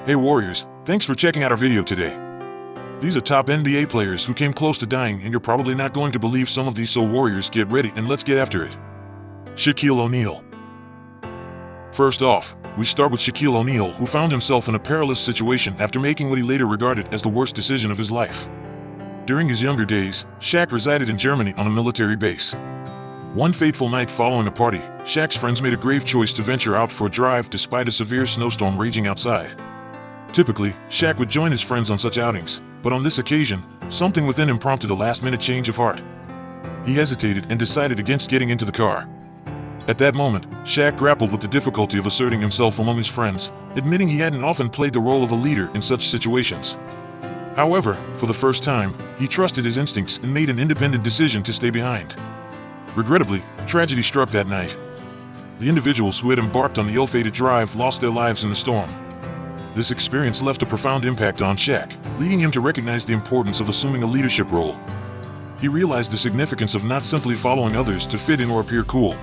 Hey Warriors, thanks for checking out our video today. These are top NBA players who came close to dying, and you're probably not going to believe some of these, so Warriors, get ready and let's get after it. Shaquille O'Neal. First off, we start with Shaquille O'Neal, who found himself in a perilous situation after making what he later regarded as the worst decision of his life. During his younger days, Shaq resided in Germany on a military base. One fateful night following a party, Shaq's friends made a grave choice to venture out for a drive despite a severe snowstorm raging outside. Typically, Shaq would join his friends on such outings, but on this occasion, something within him prompted a last-minute change of heart. He hesitated and decided against getting into the car. At that moment, Shaq grappled with the difficulty of asserting himself among his friends, admitting he hadn't often played the role of a leader in such situations. However, for the first time, he trusted his instincts and made an independent decision to stay behind. Regrettably, tragedy struck that night. The individuals who had embarked on the ill-fated drive lost their lives in the storm. This experience left a profound impact on Shaq, leading him to recognize the importance of assuming a leadership role. He realized the significance of not simply following others to fit in or appear cool.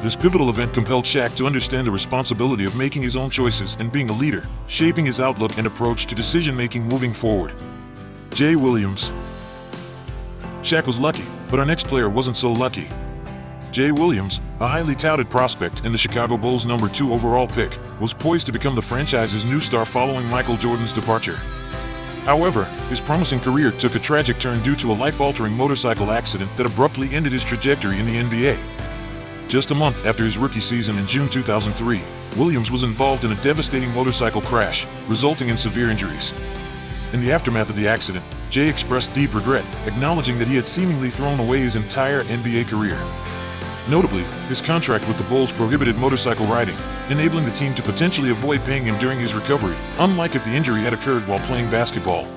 This pivotal event compelled Shaq to understand the responsibility of making his own choices and being a leader, shaping his outlook and approach to decision-making moving forward. Jay Williams. Shaq was lucky, but our next player wasn't so lucky. Jay Williams, a highly touted prospect and the Chicago Bulls' #2 overall pick, was poised to become the franchise's new star following Michael Jordan's departure. However, his promising career took a tragic turn due to a life-altering motorcycle accident that abruptly ended his trajectory in the NBA. Just a month after his rookie season in June 2003, Williams was involved in a devastating motorcycle crash, resulting in severe injuries. In the aftermath of the accident, Jay expressed deep regret, acknowledging that he had seemingly thrown away his entire NBA career. Notably, his contract with the Bulls prohibited motorcycle riding, enabling the team to potentially avoid paying him during his recovery, unlike if the injury had occurred while playing basketball.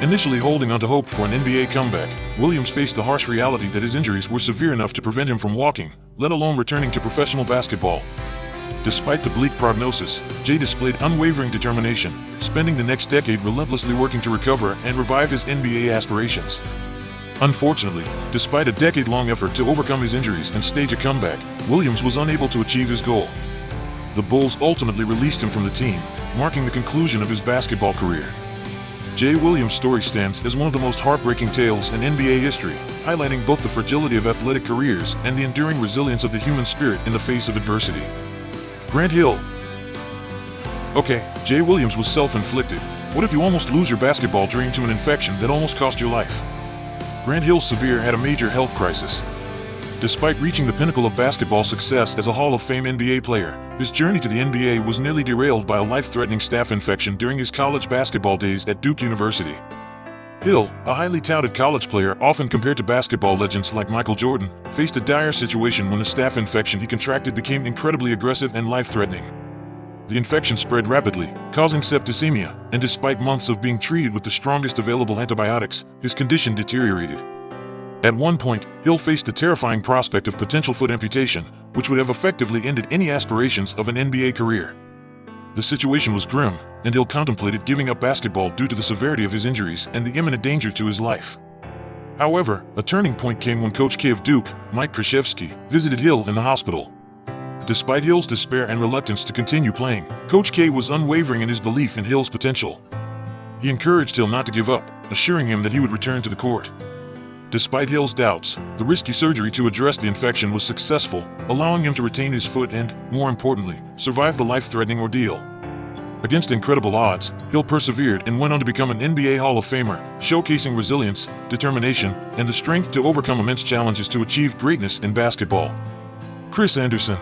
Initially holding on to hope for an NBA comeback, Williams faced the harsh reality that his injuries were severe enough to prevent him from walking, let alone returning to professional basketball. Despite the bleak prognosis, Jay displayed unwavering determination, spending the next decade relentlessly working to recover and revive his NBA aspirations. Unfortunately, despite a decade-long effort to overcome his injuries and stage a comeback, Williams was unable to achieve his goal. The Bulls ultimately released him from the team, marking the conclusion of his basketball career. Jay Williams' story stands as one of the most heartbreaking tales in NBA history, highlighting both the fragility of athletic careers and the enduring resilience of the human spirit in the face of adversity. Grant Hill. Okay, Jay Williams was self-inflicted. What if you almost lose your basketball dream to an infection that almost cost your life? Grant Hill's severe had a major health crisis. Despite reaching the pinnacle of basketball success as a Hall of Fame NBA player, his journey to the NBA was nearly derailed by a life-threatening staph infection during his college basketball days at Duke University. Hill, a highly touted college player often compared to basketball legends like Michael Jordan, faced a dire situation when the staph infection he contracted became incredibly aggressive and life-threatening. The infection spread rapidly, causing septicemia, and despite months of being treated with the strongest available antibiotics, his condition deteriorated. At one point, Hill faced the terrifying prospect of potential foot amputation, which would have effectively ended any aspirations of an NBA career. The situation was grim, and Hill contemplated giving up basketball due to the severity of his injuries and the imminent danger to his life. However, a turning point came when Coach K of Duke, Mike Krzyzewski, visited Hill in the hospital. Despite Hill's despair and reluctance to continue playing, Coach K was unwavering in his belief in Hill's potential. He encouraged Hill not to give up, assuring him that he would return to the court. Despite Hill's doubts, the risky surgery to address the infection was successful, allowing him to retain his foot and, more importantly, survive the life-threatening ordeal. Against incredible odds, Hill persevered and went on to become an NBA Hall of Famer, showcasing resilience, determination, and the strength to overcome immense challenges to achieve greatness in basketball. Chris Anderson.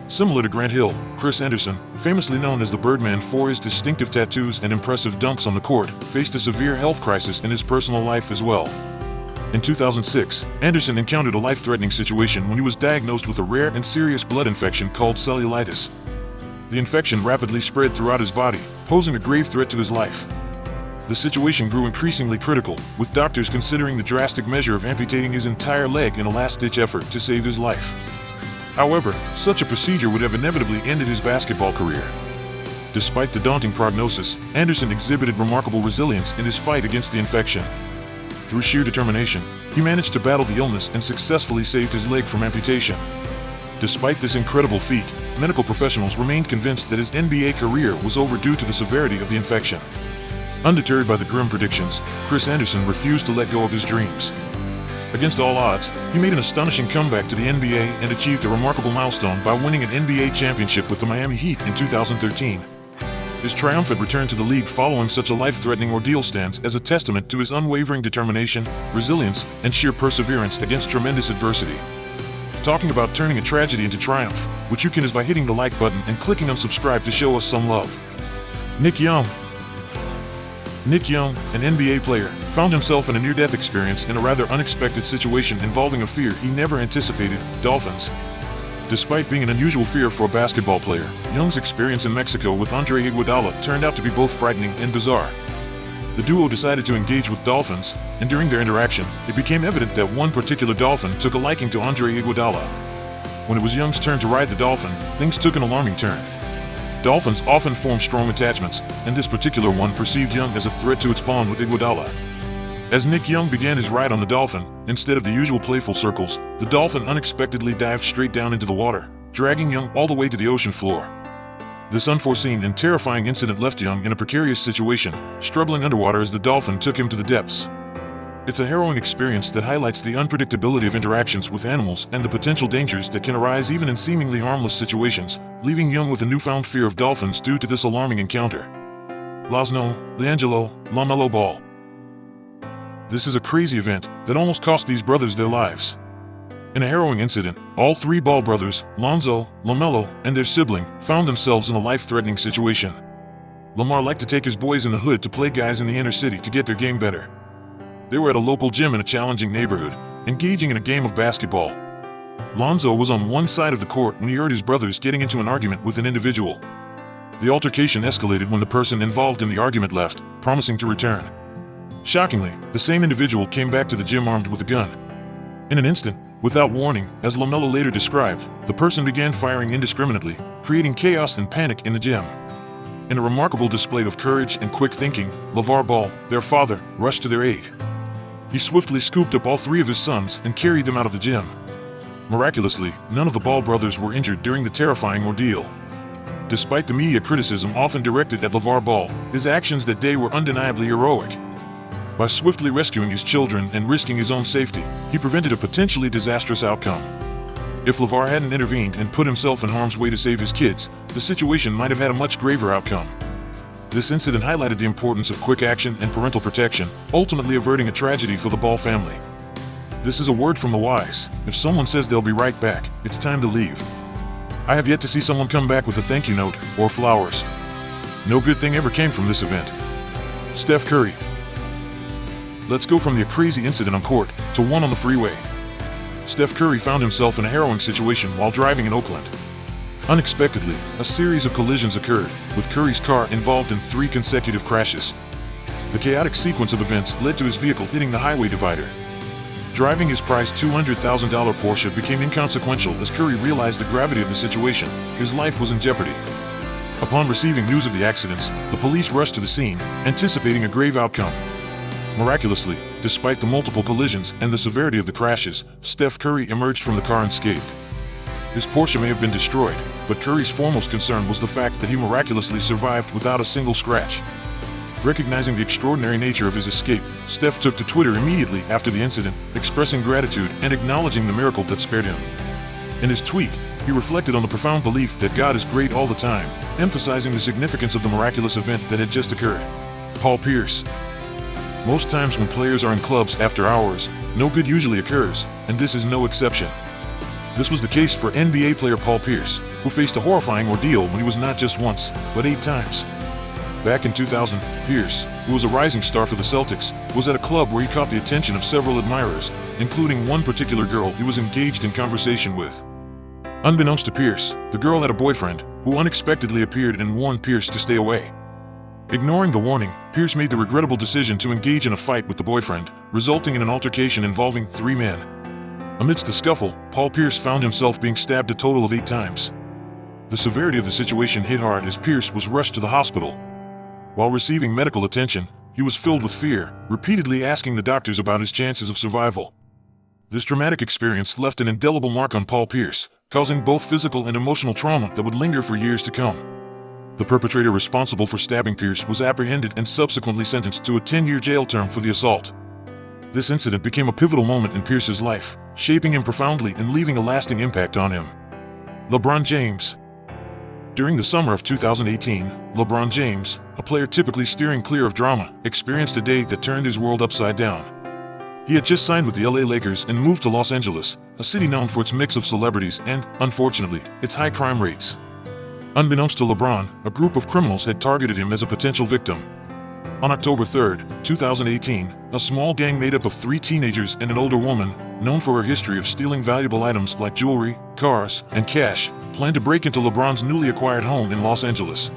Similar to Grant Hill, Chris Anderson, famously known as the Birdman for his distinctive tattoos and impressive dunks on the court, faced a severe health crisis in his personal life as well. In 2006, Anderson encountered a life-threatening situation when he was diagnosed with a rare and serious blood infection called cellulitis. The infection rapidly spread throughout his body, posing a grave threat to his life. The situation grew increasingly critical, with doctors considering the drastic measure of amputating his entire leg in a last-ditch effort to save his life. However, such a procedure would have inevitably ended his basketball career. Despite the daunting prognosis, Anderson exhibited remarkable resilience in his fight against the infection. Through sheer determination, he managed to battle the illness and successfully saved his leg from amputation. Despite this incredible feat, medical professionals remained convinced that his NBA career was over due to the severity of the infection. Undeterred by the grim predictions, Chris Andersen refused to let go of his dreams. Against all odds, he made an astonishing comeback to the NBA and achieved a remarkable milestone by winning an NBA championship with the Miami Heat in 2013. His triumphant return to the league following such a life-threatening ordeal stands as a testament to his unwavering determination, resilience, and sheer perseverance against tremendous adversity. Talking about turning a tragedy into triumph, what you can is by hitting the like button and clicking on subscribe to show us some love. Nick Young, an NBA player, found himself in a near-death experience in a rather unexpected situation involving a fear he never anticipated: dolphins. Despite being an unusual fear for a basketball player, Young's experience in Mexico with Andre Iguodala turned out to be both frightening and bizarre. The duo decided to engage with dolphins, and during their interaction, it became evident that one particular dolphin took a liking to Andre Iguodala. When it was Young's turn to ride the dolphin, things took an alarming turn. Dolphins often form strong attachments, and this particular one perceived Young as a threat to its bond with Iguodala. As Nick Young began his ride on the dolphin, instead of the usual playful circles, the dolphin unexpectedly dived straight down into the water, dragging Young all the way to the ocean floor. This unforeseen and terrifying incident left Young in a precarious situation, struggling underwater as the dolphin took him to the depths. It's a harrowing experience that highlights the unpredictability of interactions with animals and the potential dangers that can arise even in seemingly harmless situations, leaving Young with a newfound fear of dolphins due to this alarming encounter. Laszlo, LaAngelo, LaMelo Ball. This is a crazy event that almost cost these brothers their lives. In a harrowing incident, all three Ball brothers, Lonzo, LaMelo, and their sibling, found themselves in a life-threatening situation. Lamar liked to take his boys in the hood to play guys in the inner city to get their game better. They were at a local gym in a challenging neighborhood, engaging in a game of basketball. Lonzo was on one side of the court when he heard his brothers getting into an argument with an individual. The altercation escalated when the person involved in the argument left, promising to return. Shockingly, the same individual came back to the gym armed with a gun. In an instant, without warning, as LaMelo later described, the person began firing indiscriminately, creating chaos and panic in the gym. In a remarkable display of courage and quick thinking, LeVar Ball, their father, rushed to their aid. He swiftly scooped up all three of his sons and carried them out of the gym. Miraculously, none of the Ball brothers were injured during the terrifying ordeal. Despite the media criticism often directed at LeVar Ball, his actions that day were undeniably heroic. By swiftly rescuing his children and risking his own safety, he prevented a potentially disastrous outcome. If LeVar hadn't intervened and put himself in harm's way to save his kids, the situation might have had a much graver outcome. This incident highlighted the importance of quick action and parental protection, ultimately averting a tragedy for the Ball family. This is a word from the wise: if someone says they'll be right back, it's time to leave. I have yet to see someone come back with a thank you note or flowers. No good thing ever came from this event. Steph Curry. Let's go from the crazy incident on court to one on the freeway. Steph Curry found himself in a harrowing situation while driving in Oakland. Unexpectedly, a series of collisions occurred, with Curry's car involved in 3 consecutive crashes. The chaotic sequence of events led to his vehicle hitting the highway divider. Driving his prized $200,000 Porsche became inconsequential as Curry realized the gravity of the situation. His life was in jeopardy. Upon receiving news of the accidents, the police rushed to the scene, anticipating a grave outcome. Miraculously, despite the multiple collisions and the severity of the crashes, Steph Curry emerged from the car unscathed. His Porsche may have been destroyed, but Curry's foremost concern was the fact that he miraculously survived without a single scratch. Recognizing the extraordinary nature of his escape, Steph took to Twitter immediately after the incident, expressing gratitude and acknowledging the miracle that spared him. In his tweet, he reflected on the profound belief that God is great all the time, emphasizing the significance of the miraculous event that had just occurred. Paul Pierce. Most times when players are in clubs after hours, no good usually occurs, and this is no exception. This was the case for NBA player Paul Pierce, who faced a horrifying ordeal when he was not just once, but 8 times. Back in 2000, Pierce, who was a rising star for the Celtics, was at a club where he caught the attention of several admirers, including one particular girl he was engaged in conversation with. Unbeknownst to Pierce, the girl had a boyfriend, who unexpectedly appeared and warned Pierce to stay away. Ignoring the warning, Pierce made the regrettable decision to engage in a fight with the boyfriend, resulting in an altercation involving 3 men. Amidst the scuffle, Paul Pierce found himself being stabbed a total of 8 times. The severity of the situation hit hard as Pierce was rushed to the hospital. While receiving medical attention, he he was filled with fear, repeatedly asking the doctors about his chances of survival. This dramatic experience left an indelible mark on Paul Pierce, causing both physical and emotional trauma that would linger for years to come. The perpetrator responsible for stabbing Pierce was apprehended and subsequently sentenced to a 10-year jail term for the assault. This incident became a pivotal moment in Pierce's life, shaping him profoundly and leaving a lasting impact on him. LeBron James. During the summer of 2018, LeBron James, a player typically steering clear of drama, experienced a day that turned his world upside down. He had just signed with the LA Lakers and moved to Los Angeles, a city known for its mix of celebrities and, unfortunately, its high crime rates. Unbeknownst to LeBron, a group of criminals had targeted him as a potential victim. On October 3, 2018, a small gang made up of 3 teenagers and an older woman, known for her history of stealing valuable items like jewelry, cars, and cash, planned to break into LeBron's newly acquired home in Los Angeles.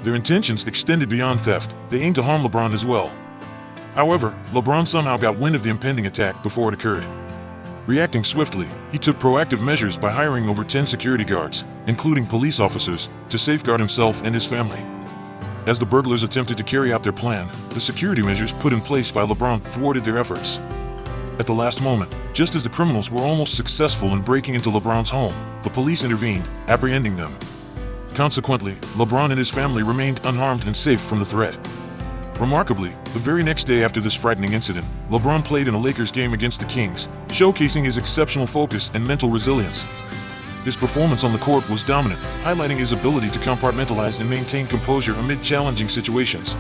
Their intentions extended beyond theft. They aimed to harm LeBron as well. However, LeBron somehow got wind of the impending attack before it occurred. Reacting swiftly, he took proactive measures by hiring over 10 security guards, including police officers, to safeguard himself and his family. As the burglars attempted to carry out their plan, the security measures put in place by LeBron thwarted their efforts. At the last moment, just as the criminals were almost successful in breaking into LeBron's home, the police intervened, apprehending them. Consequently, LeBron and his family remained unharmed and safe from the threat. Remarkably, the very next day after this frightening incident, LeBron played in a Lakers game against the Kings, showcasing his exceptional focus and mental resilience. His performance on the court was dominant, highlighting his ability to compartmentalize and maintain composure amid challenging situations.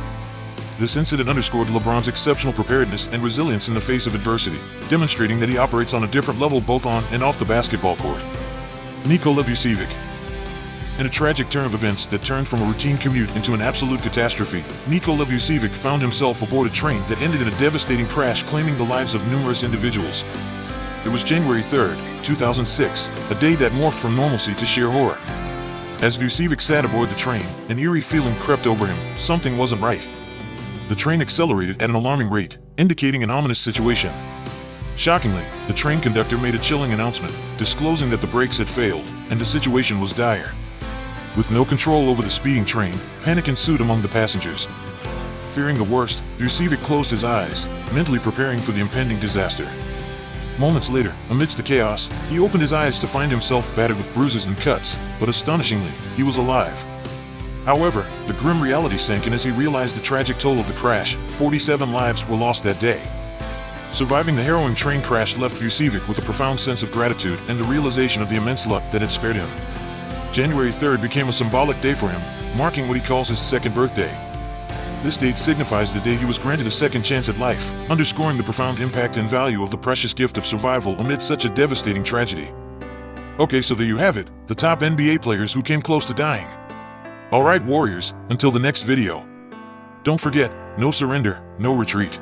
This incident underscored LeBron's exceptional preparedness and resilience in the face of adversity, demonstrating that he operates on a different level both on and off the basketball court. Nikola Vucevic. In a tragic turn of events that turned from a routine commute into an absolute catastrophe, Nikola Vucevic found himself aboard a train that ended in a devastating crash claiming the lives of numerous individuals. It was January 3, 2006, a day that morphed from normalcy to sheer horror. As Vucevic sat aboard the train, an eerie feeling crept over him. Something wasn't right. The train accelerated at an alarming rate, indicating an ominous situation. Shockingly, the train conductor made a chilling announcement, disclosing that the brakes had failed, and the situation was dire. With no control over the speeding train, panic ensued among the passengers. Fearing the worst, Vucevic closed his eyes, mentally preparing for the impending disaster. Moments later, amidst the chaos, he opened his eyes to find himself battered with bruises and cuts, but astonishingly, he was alive. However, the grim reality sank in as he realized the tragic toll of the crash. 47 lives were lost that day. Surviving the harrowing train crash left Vucevic with a profound sense of gratitude and the realization of the immense luck that had spared him. January 3rd became a symbolic day for him, marking what he calls his second birthday. This date signifies the day he was granted a second chance at life, underscoring the profound impact and value of the precious gift of survival amid such a devastating tragedy. Okay, so there you have it, the top NBA players who came close to dying. Alright Warriors, until the next video. Don't forget, no surrender, no retreat.